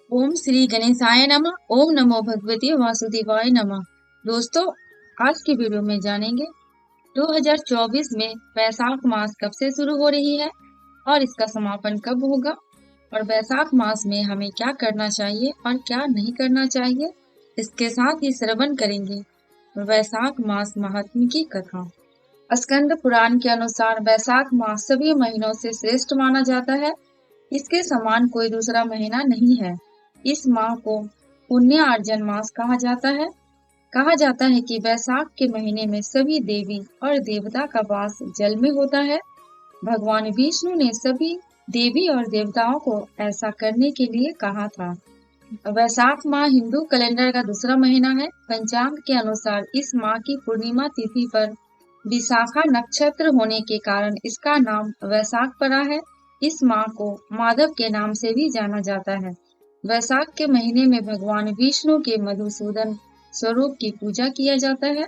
ओम श्री गणेशाय नमः। ओम नमो भगवते वासुदेवाय नमः। दोस्तों, आज की वीडियो में जानेंगे 2024 में वैशाख मास कब से शुरू हो रही है और इसका समापन कब होगा, और वैशाख मास में हमें क्या करना चाहिए और क्या नहीं करना चाहिए। इसके साथ ही श्रवण करेंगे वैशाख मास महात्म्य की कथा। स्कंद पुराण के अनुसार वैशाख मास सभी महीनों से श्रेष्ठ माना जाता है। इसके समान कोई दूसरा महीना नहीं है। इस माह को पुण्य अर्जन मास कहा जाता है। कहा जाता है कि वैशाख के महीने में सभी देवी और देवता का वास जल में होता है। भगवान विष्णु ने सभी देवी और देवताओं को ऐसा करने के लिए कहा था। वैशाख माह हिंदू कैलेंडर का दूसरा महीना है। पंचांग के अनुसार इस माह की पूर्णिमा तिथि पर विशाखा नक्षत्र होने के कारण इसका नाम वैशाख पड़ा है। इस माह को माधव के नाम से भी जाना जाता है। वैशाख के महीने में भगवान विष्णु के मधुसूदन स्वरूप की पूजा किया जाता है।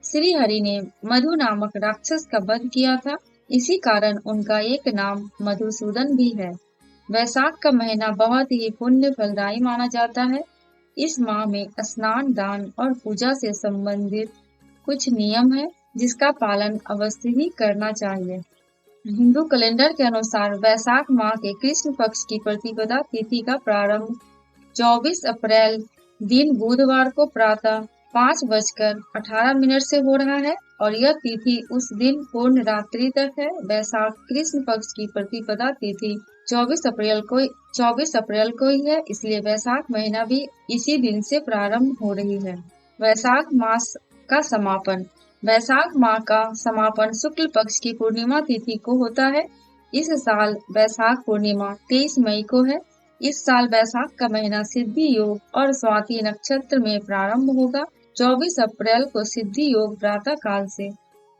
श्री हरि ने मधु नामक राक्षस का वध किया था, इसी कारण उनका एक नाम मधुसूदन भी है। वैशाख का महीना बहुत ही पुण्य फलदायी माना जाता है। इस माह में स्नान, दान और पूजा से संबंधित कुछ नियम है जिसका पालन अवश्य ही करना चाहिए। हिंदू कैलेंडर के अनुसार वैशाख माह के कृष्ण पक्ष की प्रतिपदा तिथि का प्रारंभ 24 अप्रैल दिन बुधवार को प्रातः 5:18 से हो रहा है और यह तिथि उस दिन पूर्ण रात्रि तक है। वैशाख कृष्ण पक्ष की प्रतिपदा तिथि 24 अप्रैल को ही है, इसलिए वैशाख महीना भी इसी दिन से प्रारंभ हो रही है। वैशाख मास का समापन। वैशाख माह का समापन शुक्ल पक्ष की पूर्णिमा तिथि को होता है। इस साल वैशाख पूर्णिमा 23 मई को है। इस साल वैशाख का महीना सिद्धि योग और स्वाति नक्षत्र में प्रारंभ होगा। 24 अप्रैल को सिद्धि योग प्रातः काल से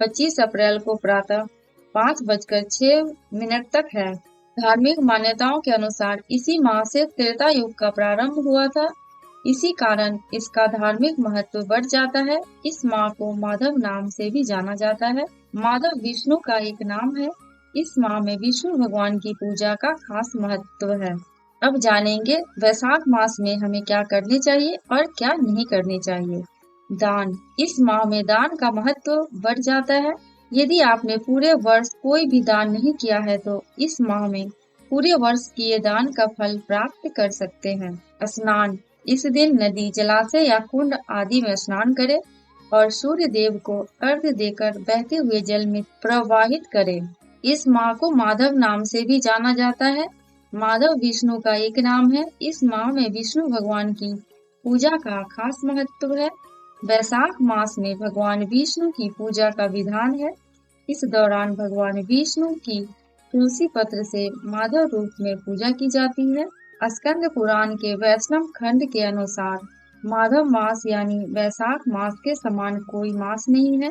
25 अप्रैल को प्रातः 5:06 तक है। धार्मिक मान्यताओं के अनुसार इसी माह से त्रेता युग का प्रारंभ हुआ था, इसी कारण इसका धार्मिक महत्व बढ़ जाता है। इस माह को माधव नाम से भी जाना जाता है। माधव विष्णु का एक नाम है। इस माह में विष्णु भगवान की पूजा का खास महत्व है। अब जानेंगे वैशाख मास में हमें क्या करने चाहिए और क्या नहीं करने चाहिए। दान। इस माह में दान का महत्व बढ़ जाता है। यदि आपने पूरे वर्ष कोई भी दान नहीं किया है तो इस माह में पूरे वर्ष किए दान का फल प्राप्त कर सकते हैं। स्नान। इस दिन नदी, जलाशय या कुंड आदि में स्नान करें और सूर्य देव को अर्घ्य देकर बहते हुए जल में प्रवाहित करें। इस माह को माधव नाम से भी जाना जाता है। माधव विष्णु का एक नाम है। इस माह में विष्णु भगवान की पूजा का खास महत्व है। वैशाख मास में भगवान विष्णु की पूजा का विधान है। इस दौरान भगवान विष्णु की तुलसी पत्र से माधव रूप में पूजा की जाती है। स्कंद पुराण के वैष्णव खंड के अनुसार माधव मास यानी वैशाख मास के समान कोई मास नहीं है।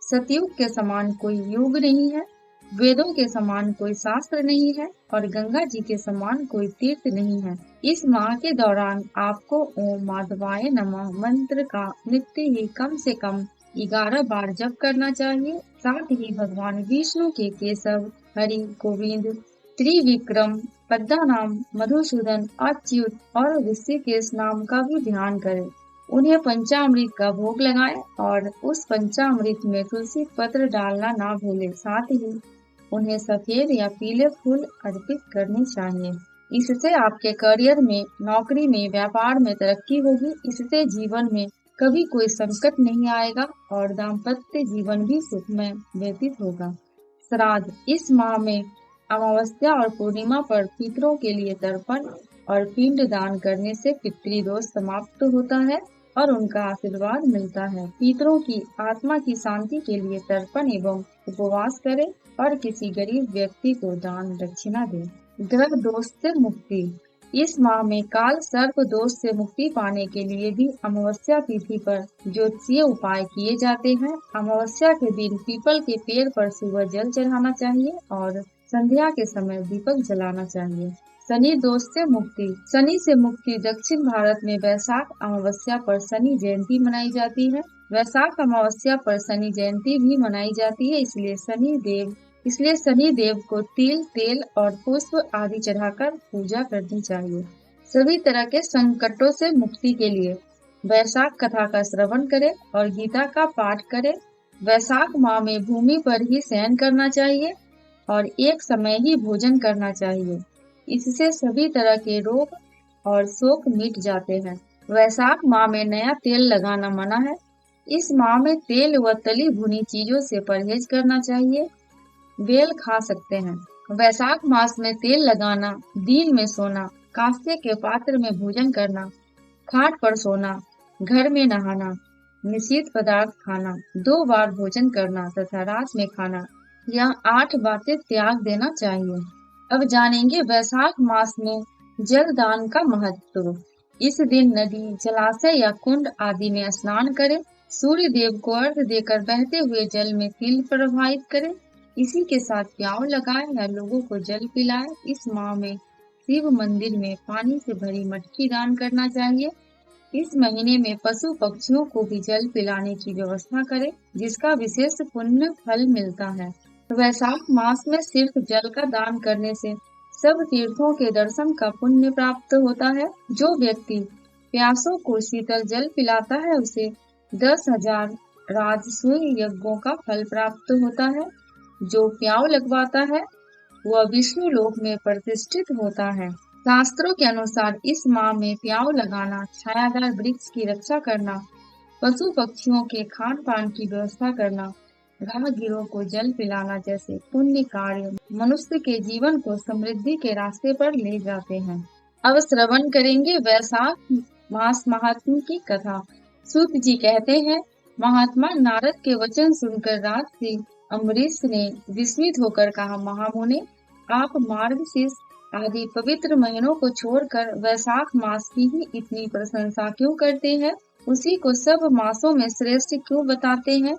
सतयुग के समान कोई युग नहीं है। वेदों के समान कोई शास्त्र नहीं है और गंगा जी के समान कोई तीर्थ नहीं है। इस माह के दौरान आपको ओम माधवाय नमः मंत्र का नित्य ही कम से कम 11 बार जप करना चाहिए। साथ ही भगवान विष्णु के केशव, हरि, गोविंद, त्रिविक्रम, पद्मनाम, मधुसूदन, अच्युत और ऋषिकेश नाम का भी ध्यान करें। उन्हें पंचामृत का भोग लगाएं और उस पंचामृत में तुलसी पत्र डालना ना भूलें। साथ ही उन्हें सफेद या पीले फूल अर्पित करने चाहिए। इससे आपके करियर में, नौकरी में, व्यापार में तरक्की होगी। इससे जीवन में कभी कोई संकट नहीं आएगा और दाम्पत्य जीवन भी सुखमय व्यतीत होगा। श्राद्ध। इस माह में अमावस्या और पूर्णिमा पर पितरों के लिए तर्पण और पिंड दान करने से पितृदोष समाप्त होता है और उनका आशीर्वाद मिलता है। पितरों की आत्मा की शांति के लिए तर्पण एवं उपवास करें और किसी गरीब व्यक्ति को दान दक्षिणा दें। ग्रह दोष से मुक्ति। इस माह में काल सर्प दोष से मुक्ति पाने के लिए भी अमावस्या तिथि पर ज्योतिषीय उपाय किए जाते हैं। अमावस्या के दिन पीपल के पेड़ पर सुबह जल चढ़ाना चाहिए और संध्या के समय दीपक जलाना चाहिए। शनि दोष से मुक्ति। शनि से मुक्ति। दक्षिण भारत में वैशाख अमावस्या पर शनि जयंती मनाई जाती है। वैशाख अमावस्या पर शनि जयंती भी मनाई जाती है, इसलिए शनि देव को तिल, तेल और पुष्प आदि चढ़ाकर पूजा करनी चाहिए। सभी तरह के संकटों से मुक्ति के लिए वैशाख कथा का श्रवण करें और गीता का पाठ करें। वैशाख माह में भूमि पर ही शयन करना चाहिए और एक समय ही भोजन करना चाहिए। इससे सभी तरह के रोग और शोक मिट जाते हैं। वैशाख माह में नया तेल लगाना मना है। इस माह में तेल व तली भुनी चीजों से परहेज करना चाहिए। बेल खा सकते हैं। वैशाख मास में तेल लगाना, दिन में सोना, कांसे के पात्र में भोजन करना, खाट पर सोना, घर में नहाना, निषिद्ध पदार्थ खाना, 2 बार भोजन करना तथा रात में खाना, यह 8 बातें त्याग देना चाहिए। अब जानेंगे वैशाख मास में जल दान का महत्व। इस दिन नदी, जलाशय या कुंड आदि में स्नान करें। सूर्य देव को अर्घ्य देकर बहते हुए जल में तिल प्रवाहित करें। इसी के साथ प्याऊ लगाए या लोगों को जल पिलाए। इस माह में शिव मंदिर में पानी से भरी मटकी दान करना चाहिए। इस महीने में पशु पक्षियों को भी जल पिलाने की व्यवस्था करें, जिसका विशेष पुण्य फल मिलता है। वैशाख मास में सिर्फ जल का दान करने से सब तीर्थों के दर्शन का पुण्य प्राप्त होता है। जो व्यक्ति प्यासों को शीतल जल पिलाता है, उसे 10,000 राजसूय यज्ञों का फल प्राप्त होता है। जो प्याऊ लगवाता है वह विष्णु लोक में प्रतिष्ठित होता है। शास्त्रों के अनुसार इस माह में प्याऊ लगाना, छायादार वृक्ष की रक्षा करना, पशु पक्षियों के खान पान की व्यवस्था करना, राहगीरों को जल पिलाना जैसे पुण्य कार्य मनुष्य के जीवन को समृद्धि के रास्ते पर ले जाते हैं। अब श्रवण करेंगे वैशाख मास महात्म्य की कथा। सूत जी कहते हैं, महात्मा नारद के वचन सुनकर राजर्षि अम्बरीश ने विस्मित होकर कहा, महामुने, आप मार्गशीर्ष आदि पवित्र महीनों को छोड़कर वैशाख मास की ही इतनी प्रशंसा क्यों करते हैं? उसी को सब मासों में श्रेष्ठ क्यों बताते हैं?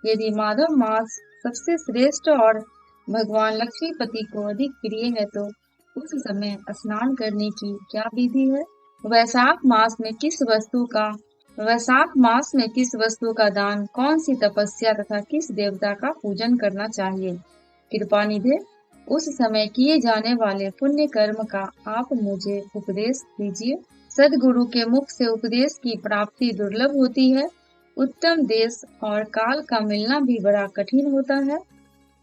यदि माधव मास सबसे श्रेष्ठ और भगवान लक्ष्मीपति को अधिक प्रिय है, तो उस समय स्नान करने की क्या विधि है? वैशाख मास में किस वस्तु का दान, कौन सी तपस्या तथा किस देवता का पूजन करना चाहिए? कृपा निधे, उस समय किए जाने वाले पुण्य कर्म का आप मुझे उपदेश दीजिए। सदगुरु के मुख से उपदेश की प्राप्ति दुर्लभ होती है। उत्तम देश और काल का मिलना भी बड़ा कठिन होता है।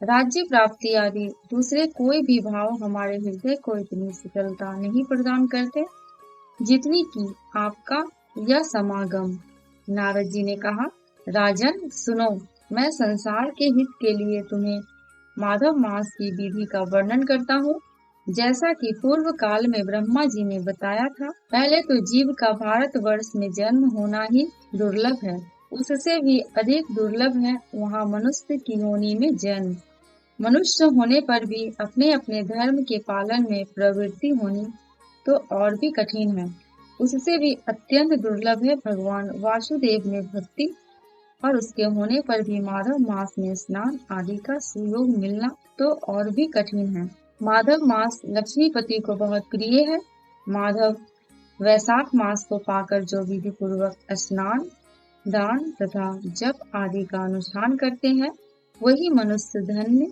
राज्य प्राप्ति आदि दूसरे कोई भी भाव हमारे हृदय को इतनी शीतलता नहीं प्रदान करते जितनी कि आपका यह समागम। नारद जी ने कहा, राजन सुनो, मैं संसार के हित के लिए तुम्हें माधव मास की विधि का वर्णन करता हूँ। जैसा कि पूर्व काल में ब्रह्मा जी ने बताया था, पहले तो जीव का भारतवर्ष में जन्म होना ही दुर्लभ है। उससे भी अधिक दुर्लभ है वहाँ मनुष्य की योनि में जन्म। मनुष्य होने पर भी अपने अपने धर्म के पालन में प्रवृत्ति होनी तो और भी कठिन है। उससे भी अत्यंत दुर्लभ है भगवान वासुदेव में भक्ति, और उसके होने पर भी माधव मास में स्नान आदि का सुयोग मिलना तो और भी कठिन है। माधव मास लक्ष्मीपति को बहुत प्रिय है। माधव वैशाख मास को पाकर जो विधि पूर्वक स्नान, दान तथा जप आदि का अनुष्ठान करते हैं, वही मनुष्य धन्य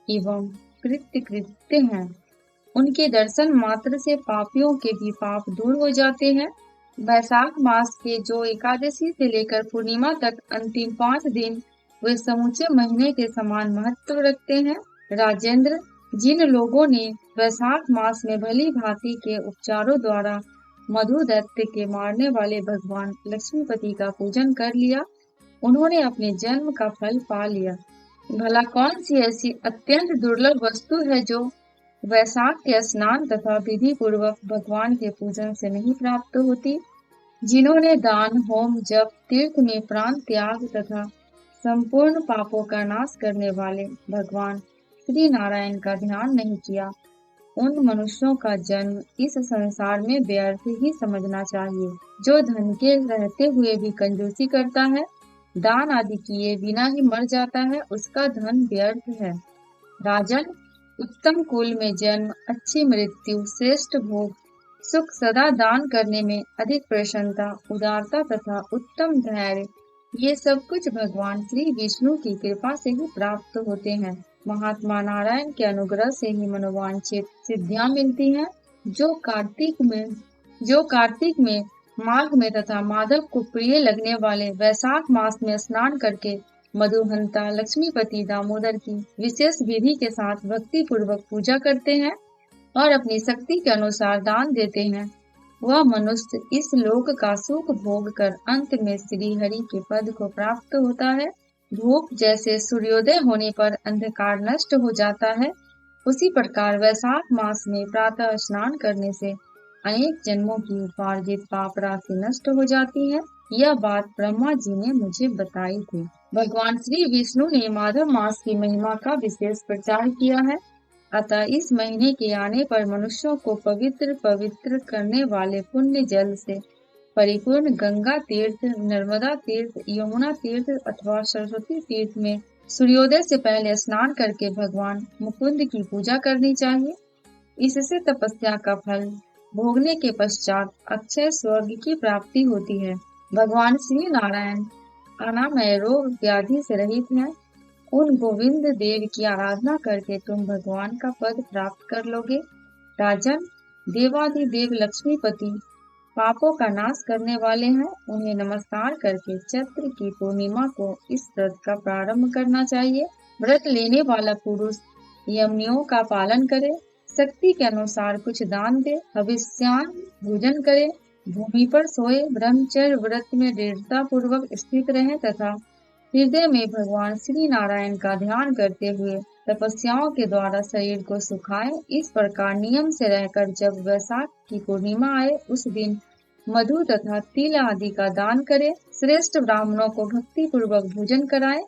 एवं कृत्य हैं। उनके दर्शन मात्र से पापियों के भी पाप दूर हो जाते हैं। वैशाख मास के जो एकादशी से लेकर पूर्णिमा तक अंतिम 5 दिन वे समूचे महीने के समान महत्व रखते हैं। राजेंद्र, जिन लोगों ने वैशाख मास में भली भांति के उपचारों द्वारा मधु दैत्य के मारने वाले भगवान लक्ष्मीपति का पूजन कर लिया, उन्होंने अपने जन्म का फल पा लिया। भला कौन सी ऐसी अत्यंत दुर्लभ वस्तु है जो वैशाख के स्नान तथा विधि पूर्वक भगवान के पूजन से नहीं प्राप्त होती? जिन्होंने दान, होम, जप, तीर्थ में प्राण त्याग तथा संपूर्ण पापों का नाश करने वाले भगवान श्री नारायण का ध्यान नहीं किया, उन मनुष्यों का जन्म इस संसार में व्यर्थ ही समझना चाहिए। जो धन के रहते हुए भी कंजूसी करता है, दान आदि किए बिना ही मर जाता है, उसका धन व्यर्थ है। राजन, उत्तम कुल में जन्म, अच्छी मृत्यु, श्रेष्ठ भोग, सुख, सदा दान करने में अधिक प्रसन्नता, उदारता तथा उत्तम धैर्य, ये सब कुछ भगवान श्री विष्णु की कृपा से ही प्राप्त होते हैं। महात्मा नारायण के अनुग्रह से ही मनोवांछित सिद्धियां मिलती हैं। जो कार्तिक में जो कार्तिक में, माघ में तथा माधव को प्रिय लगने वाले वैशाख मास में स्नान करके मधुहंता लक्ष्मीपति दामोदर की विशेष विधि के साथ भक्ति पूर्वक पूजा करते हैं और अपनी शक्ति के अनुसार दान देते हैं, वह मनुष्य इस लोक का सुख भोग कर अंत में श्री हरि के पद को प्राप्त होता है। धूप जैसे सूर्योदय होने पर अंधकार नष्ट हो जाता है, उसी प्रकार वैशाख मास में प्रातः स्नान करने से अनेक जन्मों की उपार्जित पाप राशि नष्ट हो जाती है। यह बात ब्रह्मा जी ने मुझे बताई थी। भगवान श्री विष्णु ने माधव मास की महिमा का विशेष प्रचार किया है। अतः इस महीने के आने पर मनुष्यों को पवित्र करने वाले पुण्य जल से परिपूर्ण गंगा तीर्थ, नर्मदा तीर्थ, यमुना तीर्थ अथवा सरस्वती तीर्थ में सूर्योदय से पहले स्नान करके भगवान मुकुंद की पूजा करनी चाहिए। इससे तपस्या का फल भोगने के पश्चात अक्षय स्वर्ग की प्राप्ति होती है। भगवान श्री नारायण अनामय रोग व्याधि से रहित हैं। उन गोविंद देव की आराधना करके तुम भगवान का पद प्राप्त कर लोगे। राजन, देवाधिदेव लक्ष्मीपति पापों का नाश करने वाले हैं। उन्हें नमस्कार करके चैत्र की पूर्णिमा को इस व्रत का प्रारंभ करना चाहिए। व्रत लेने वाला पुरुष यमनियों का पालन करे, शक्ति के अनुसार कुछ दान दे, हविष्यान भोजन करे, भूमि पर सोए, ब्रह्मचर्य व्रत में दृढ़ता पूर्वक स्थित रहे तथा हृदय में भगवान श्री नारायण का ध्यान करते हुए तपस्याओं के द्वारा शरीर को सुखाए। इस प्रकार नियम से रहकर जब वैशाख की पूर्णिमा आए उस दिन मधु तथा तिल आदि का दान करे। श्रेष्ठ ब्राह्मणों को भक्ति पूर्वक भोजन कराए,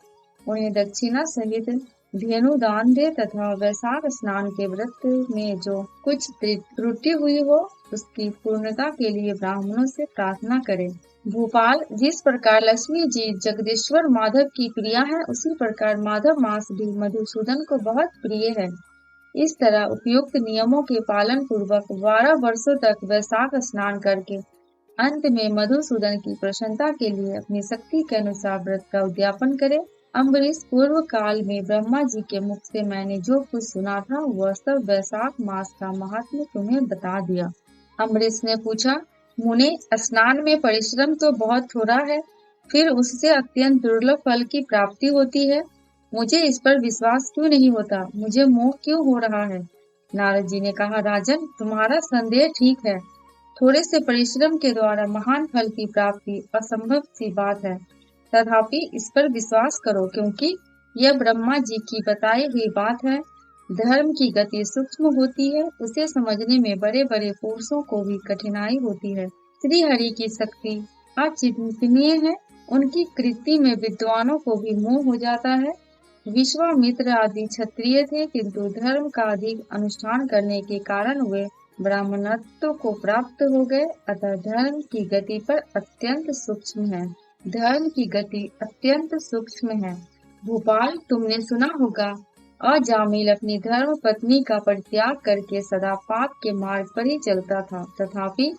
उन्हें दक्षिणा सहित धेनु दान दे तथा वैशाख स्नान के व्रत में जो कुछ त्रुटि हुई हो उसकी पूर्णता के लिए ब्राह्मणों से प्रार्थना करे। भोपाल, जिस प्रकार लक्ष्मी जी जगदीश्वर माधव की प्रिया है, उसी प्रकार माधव मास भी मधुसूदन को बहुत प्रिय है। इस तरह उपयुक्त नियमों के पालन पूर्वक 12 वर्षों तक वैशाख स्नान करके अंत में मधुसूदन की प्रसन्नता के लिए अपनी शक्ति के अनुसार व्रत का उद्यापन करे। अम्बरीश, पूर्व काल में ब्रह्मा जी के मुख से मैंने जो कुछ सुना था वह सब वैशाख मास का महात्म्य तुम्हें बता दिया। अम्बरीश ने पूछा, मुने, स्नान में परिश्रम तो बहुत थोड़ा है, फिर उससे अत्यंत दुर्लभ फल की प्राप्ति होती है। मुझे इस पर विश्वास क्यों नहीं होता? मुझे मोह क्यों हो रहा है? नारद जी ने कहा, राजन, तुम्हारा संदेह ठीक है। थोड़े से परिश्रम के द्वारा महान फल की प्राप्ति असंभव सी बात है। तथापि इस पर विश्वास करो, क्योंकि यह ब्रह्मा जी की बताई हुई बात है। धर्म की गति सूक्ष्म होती है, उसे समझने में बड़े बड़े पुरुषों को भी कठिनाई होती है। श्री हरि की शक्ति अचिंतनीय है, उनकी कृति में विद्वानों को भी मोह हो जाता है। विश्वामित्र आदि क्षत्रिय थे, किंतु धर्म का अधिक अनुष्ठान करने के कारण वे ब्राह्मणत्व को प्राप्त हो गए। अतः धर्म की गति पर अत्यंत सूक्ष्म है। धर्म की गति अत्यंत सूक्ष्म है। भोपाल, तुमने सुना होगा, अजामिल अपनी धर्म पत्नी का परित्याग करके सदा पाप के मार्ग पर ही चलता था। तथापि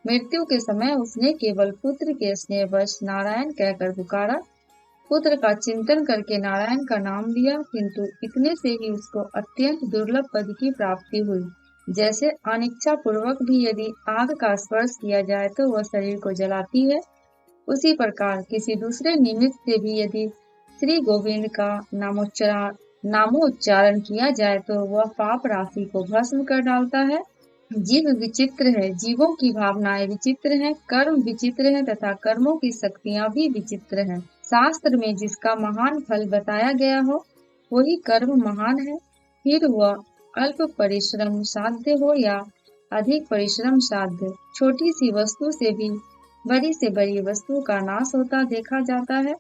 मृत्यु के समय उसने केवल पुत्र के स्नेहवश नारायण कहकर पुकारा। पुत्र का चिंतन करके नारायण का नाम लिया, किंतु इतने से ही उसको अत्यंत दुर्लभ पद की प्राप्ति हुई। जैसे अनिच्छा पूर्वक भी यदि आग का स्पर्श किया जाए तो वह शरीर को जलाती है, उसी प्रकार किसी दूसरे निमित्त से भी यदि श्री गोविंद का नामोच्चारण किया जाए तो वह पाप राशि को भस्म कर डालता है। जीव विचित्र है, जीवों की भावनाएं विचित्र हैं, कर्म विचित्र है तथा कर्मों की शक्तियां भी विचित्र हैं। शास्त्र में जिसका महान फल बताया गया हो वही कर्म महान है। फिर वह अल्प परिश्रम साध्य हो या अधिक परिश्रम साध्य, छोटी सी वस्तु से भी बड़ी से बड़ी वस्तु का नाश होता देखा जाता है।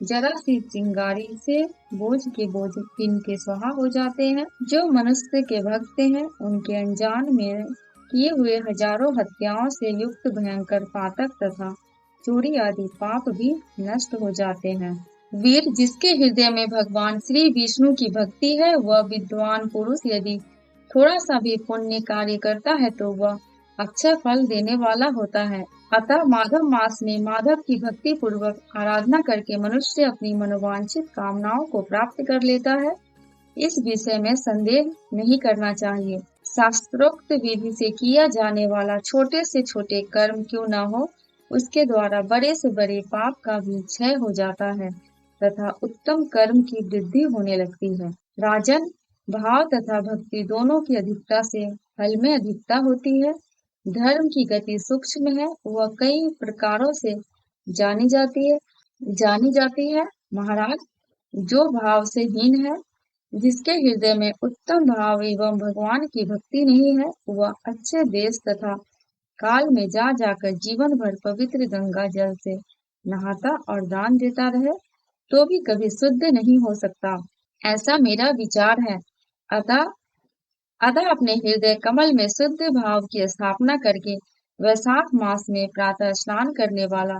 जरा सी चिंगारी से बोझ के बोझ पिन के स्वाहा हो जाते हैं। जो मनुष्य के भक्त हैं उनके अनजान में किए हुए हजारों हत्याओं से युक्त भयंकर पातक तथा चोरी आदि पाप भी नष्ट हो जाते हैं। वीर, जिसके हृदय में भगवान श्री विष्णु की भक्ति है, वह विद्वान पुरुष यदि थोड़ा सा भी पुण्य कार्य करता है तो वह अक्षय फल देने वाला होता है। अतः माघव मास में माधव की भक्ति पूर्वक आराधना करके मनुष्य अपनी मनोवांछित कामनाओं को प्राप्त कर लेता है। इस विषय में संदेह नहीं करना चाहिए। शास्त्रोक्त विधि से किया जाने वाला छोटे से छोटे कर्म क्यों न हो, उसके द्वारा बड़े से बड़े पाप का भी क्षय हो जाता है तथा उत्तम कर्म की वृद्धि होने लगती है। राजन, भाव तथा भक्ति दोनों की अधिकता से फल में अधिकता होती है। धर्म की गति सूक्ष्म है, वह कई प्रकारों से जानी जाती है महाराज, जो भाव से हीन है, जिसके हृदय में उत्तम भाव एवं भगवान की भक्ति नहीं है, वह अच्छे देश तथा काल में जा जाकर जीवन भर पवित्र गंगा जल से नहाता और दान देता रहे तो भी कभी शुद्ध नहीं हो सकता, ऐसा मेरा विचार है। अतः अतः अपने हृदय कमल में शुद्ध भाव की स्थापना करके वैशाख मास में प्रातः स्नान करने वाला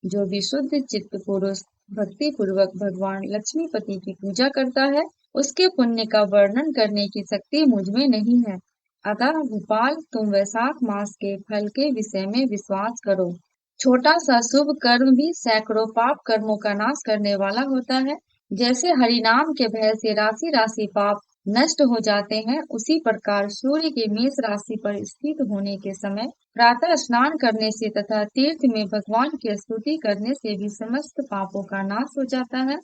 जो विशुद्ध चित्त पुरुष भक्ति पूर्वक भगवान लक्ष्मीपति की पूजा करता है, उसके पुण्य का वर्णन करने की शक्ति मुझ में नहीं है। अतः गोपाल, तुम वैशाख मास के फल के विषय में विश्वास करो। छोटा सा शुभ कर्म भी सैकड़ों पाप कर्मों का नाश करने वाला होता है। जैसे हरिनाम के भय से राशि राशि पाप नष्ट हो जाते हैं, उसी प्रकार सूर्य के मेष राशि पर स्थित होने के समय प्रातः स्नान करने से तथा तीर्थ में भगवान की स्तुति करने से भी समस्त पापों का नाश हो जाता है।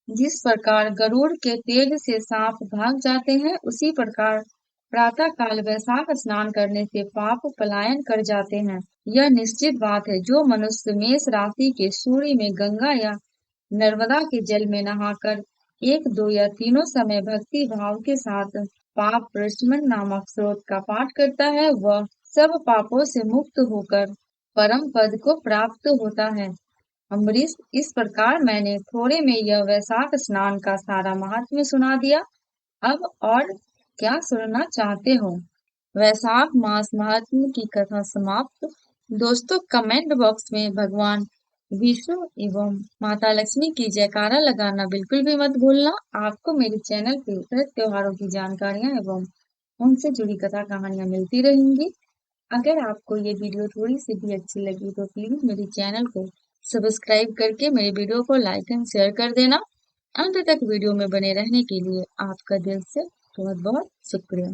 जिस प्रकार गरुड़ के तेज से सांप भाग जाते हैं, उसी प्रकार प्रातः काल वैशाख स्नान करने से पाप पलायन कर जाते हैं। यह निश्चित बात है, जो मनुष्य मेष राशि के सूर्य में गंगा या नर्मदा के जल में नहाकर एक, दो या तीनों समय भक्ति भाव के साथ पाप प्रशमन नामक स्रोत का पाठ करता है, वह सब पापों से मुक्त होकर परम पद को प्राप्त होता है। अम्बरीश, इस प्रकार मैंने थोड़े में यह वैशाख स्नान का सारा महात्म्य सुना दिया। अब और क्या सुनना चाहते हो? वैशाख मास महात्म्य की कथा समाप्त। दोस्तों, कमेंट बॉक्स में भगवान विष्णु एवं माता लक्ष्मी की जयकारा लगाना बिल्कुल भी मत भूलना। आपको मेरे चैनल पे व्रत त्योहारों की जानकारियां एवं उनसे जुड़ी कथा कहानियां मिलती रहेंगी। अगर आपको ये वीडियो थोड़ी सी भी अच्छी लगी तो प्लीज मेरे चैनल को सब्सक्राइब करके मेरे वीडियो को लाइक एंड शेयर कर देना। अंत तक वीडियो में बने रहने के लिए आपका दिल से बहुत बहुत शुक्रिया।